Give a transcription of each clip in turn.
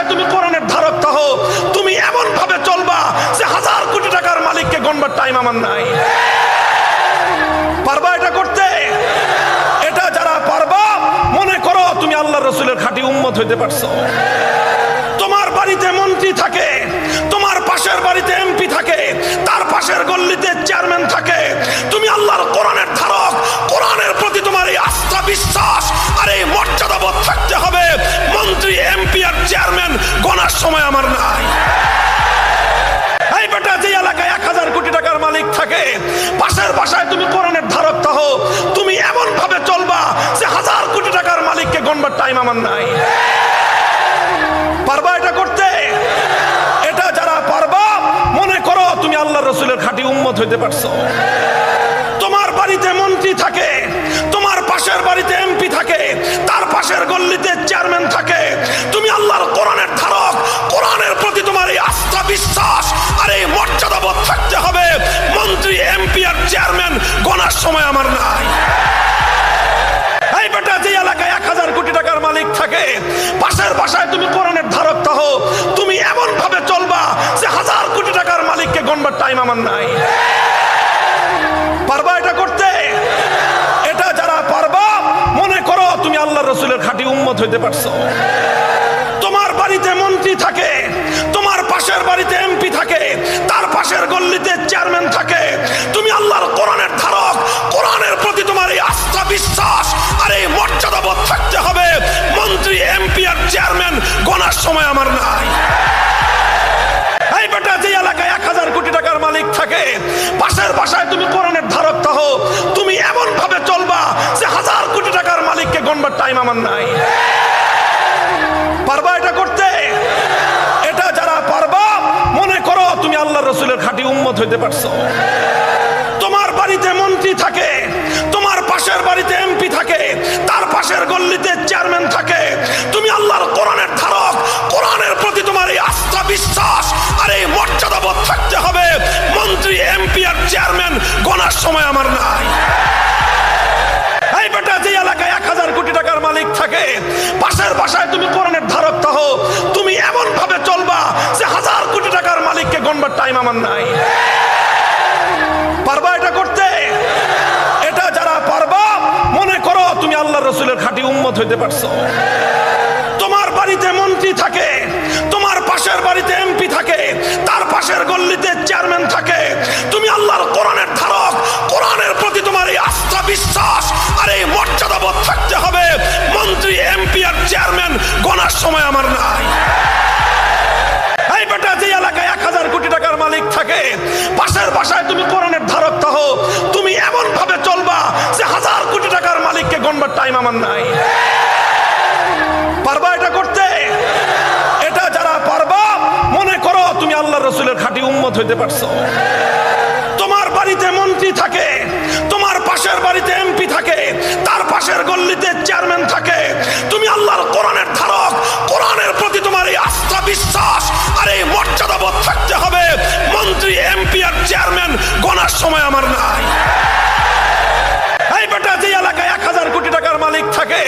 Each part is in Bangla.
বাসায় তুমি কোরআনের ধারক হও, তুমি এমন ভাবে চলবা যে 1000 কোটি টাকার মালিককে গণবার টাইম আমার নাই। পারবা এটা করতে? এটা যারা পারবা মনে করো তুমি আল্লাহ রসুলের খাঁটি উম্মত হইতে পারছো। তোমার বাড়িতে মন্ত্রী থাকে, তোমার পাশের বাড়িতে এমপি থাকে, তার পাশের গল্লিতে চেয়ারম্যান থাকে, তুমি আল্লাহর কোরআনের ধারক, কোরআনের প্রতি তোমার এই আস্থা বিশ্বাস আর এই মর্যাদাবোধ থাকতে হবে। মন্ত্রী এমপি আর চেয়ারম্যান গণার সময় আমার নাই। এই বেটা, যে এলাকায় 1000 কোটি টাকার মালিক থাকে, পাশের বাসায় তুমি কোরআনের ধারক হও, তুমি এমন ভাবে চলবা যে 1000 কোটি টাকার মালিককে গণবার টাইম আমার নাই। পারবা এটা করতে? এটা যারা পারবা মনে করো তুমি আল্লাহ রসুলের খাঁটি উম্মত হইতে পারছো। তোমার বাড়িতে মন্ত্রী থাকে, তোমার পাশের বাড়িতে এমপি থাকে, তার পাশের গল্লিতে চেয়ারম্যান থাকে, তুমি আল্লাহর কোরআনের ধারক, কোরআনের প্রতি তোমার এই আস্থা বিশ্বাস আর এই মর্যাদাবোধ থাকতে হবে। মন্ত্রী এমপি আর চেয়ারম্যান গণার সময় আমার নাই। এই বেটা, যে এলাকায় 1000 কোটি টাকার মালিক থাকে, পাশের বাসায় তুমি কোরআনের ধারক হও, তুমি এমন ভাবে চলবা যে 1000 কোটি টাকার মালিককে গণবার টাইম আমার নাই। পারবা এটা করতে? এটা যারা পারবা মনে করো তুমি আল্লাহ রসুলের খাঁটি উম্মত হইতে পারছো। তোমার বাড়িতে মন্ত্রী থাকে, তোমার পাশের বাড়িতে এমপি থাকে, তার পাশের গল্লিতে চেয়ারম্যান থাকে, তুমি আল্লাহর কোরআনের ধারক, কোরআনের প্রতি তোমার এই আস্থা বিশ্বাস আর এই মর্যাদাবোধ থাকতে হবে। মন্ত্রী এমপি আর চেয়ারম্যান গণার সময় আমার নাই। এই বেটা, যে এলাকায় 1000 কোটি টাকার মালিক থাকে, পাশের বাসায় তুমি কোরআনের ধারক হও, তুমি এমন ভাবে চলবা যে 1000 কোটি টাকার মালিককে গণবার টাইম আমার নাই। পারবা এটা করতে? এটা যারা পারবা মনে করো তুমি আল্লাহ রসুলের খাঁটি উম্মত হইতে পারছো। তোমার বাড়িতে মন্ত্রী থাকে, তোমার পাশের বাড়িতে এমপি থাকে, তার পাশের গল্লিতে চেয়ারম্যান থাকে, তুমি আল্লাহর কোরআনের ধারক, কোরআনের প্রতি তোমার এই আস্থা বিশ্বাস আর এই মর্যাদাবোধ থাকতে হবে। মন্ত্রী এমপি আর চেয়ারম্যান গণার সময় আমার নাই। এই বেটা, যে এলাকায় 1000 কোটি টাকার মালিক থাকে, পাশের বাসায় তুমি কোরআনের ধারক হও, তুমি এমন ভাবে চলবা যে 1000 কোটি টাকার মালিককে গণবার টাইম আমার নাই। পারবা এটা করতে? এটা যারা পারবা মনে করো তুমি আল্লাহ রসুলের খাঁটি উম্মত হইতে পারছো। তোমার বাড়িতে মন্ত্রী থাকে, তোমার পাশের বাড়িতে এমপি থাকে, তার পাশের গল্লিতে চেয়ারম্যান থাকে, তুমি আল্লাহর কোরআনের ধারক, কোরআনের প্রতি তোমার এই আস্থা বিশ্বাস আর এই মর্যাদাবোধ থাকতে হবে। মন্ত্রী এমপি আর চেয়ারম্যান গণার সময় আমার নাই। এই বেটা, যে এলাকায় 1000 কোটি টাকার মালিক থাকে, পাশের বাসায় তুমি কোরআনের ধারক হও, তুমি এমন ভাবে চলবা যে 1000 কোটি টাকার মালিককে গণবার টাইম আমার নাই। পারবা এটা করতে? এটা যারা পারবা মনে করো তুমি আল্লাহ রসুলের খাঁটি উম্মত হইতে পারছো। তোমার বাড়িতে মন্ত্রী থাকে, তোমার পাশের বাড়িতে এমপি থাকে, তার পাশের গল্লিতে চেয়ারম্যান থাকে, তুমি আল্লাহর কোরআনের ধারক, কোরআনের প্রতি তোমার এই আস্থা বিশ্বাস আর এই মর্যাদাবোধ থাকতে হবে। মন্ত্রী এমপি আর চেয়ারম্যান গণার সময় আমার নাই। এই বেটা, যে এলাকায় 1000 কোটি টাকার মালিক থাকে,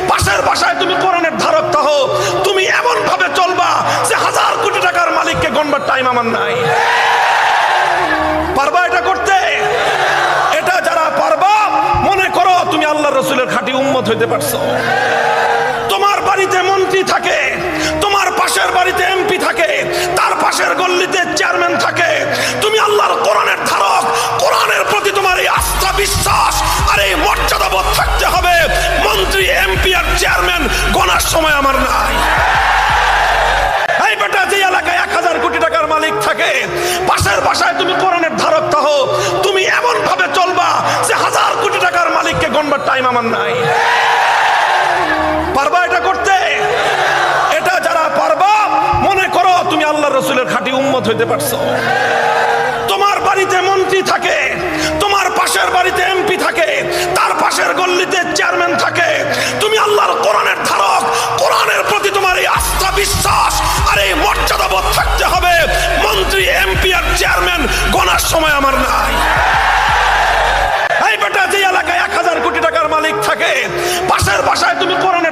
পাশের বাসায় তুমি কোরআনের ধারক হও, তুমি এমন ভাবে চলবা যে 1000 কোটি টাকার মালিককে গণবার টাইম আমার নাই। পারবা এটা করতে? এটা যারা পারবা মনে করো তুমি আল্লাহ রসুলের খাঁটি উম্মত হইতে পারছো। তোমার বাড়িতে মন্ত্রী থাকে, তোমার পাশের বাড়িতে এমপি থাকে, তার পাশের গল্লিতে চেয়ারম্যান থাকে, তুমি আল্লাহর কোরআনের ধারক, কোরআনের প্রতি তোমার এই আস্থা বিশ্বাস আর এই মর্যাদাবোধ থাকতে হবে। মন্ত্রী এমপি আর চেয়ারম্যান গণার সময় আমার নাই। এই বেটা, যে এলাকায় 1000 কোটি টাকার মালিক থাকে, পাশের বাসায় তুমি কোরআনের ধারক হও, তুমি এমন ভাবে চলবা যে 1000 কোটি টাকার মালিককে গণবার টাইম আমার নাই। পারবা এটা করতে? এটা যারা পারবা মনে করো তুমি আল্লাহ রসুলের খাঁটি উম্মত হইতে পারছো। তোমার বাড়িতে মন্ত্রী থাকে, তোমার পাশের বাড়িতে এমপি থাকে, তার পাশের গল্লিতে চেয়ারম্যান থাকে, তুমি আল্লাহর কোরআনের ধারক, কোরআনের প্রতি তোমার এই আস্থা বিশ্বাস আর এই মর্যাদাবোধ থাকতে হবে। মন্ত্রী এমপি আর চেয়ারম্যান গণার সময় আমার নাই। এই বেটা, যে এলাকায় 1000 কোটি টাকার মালিক থাকে, পাশের বাসায় তুমি কোরআন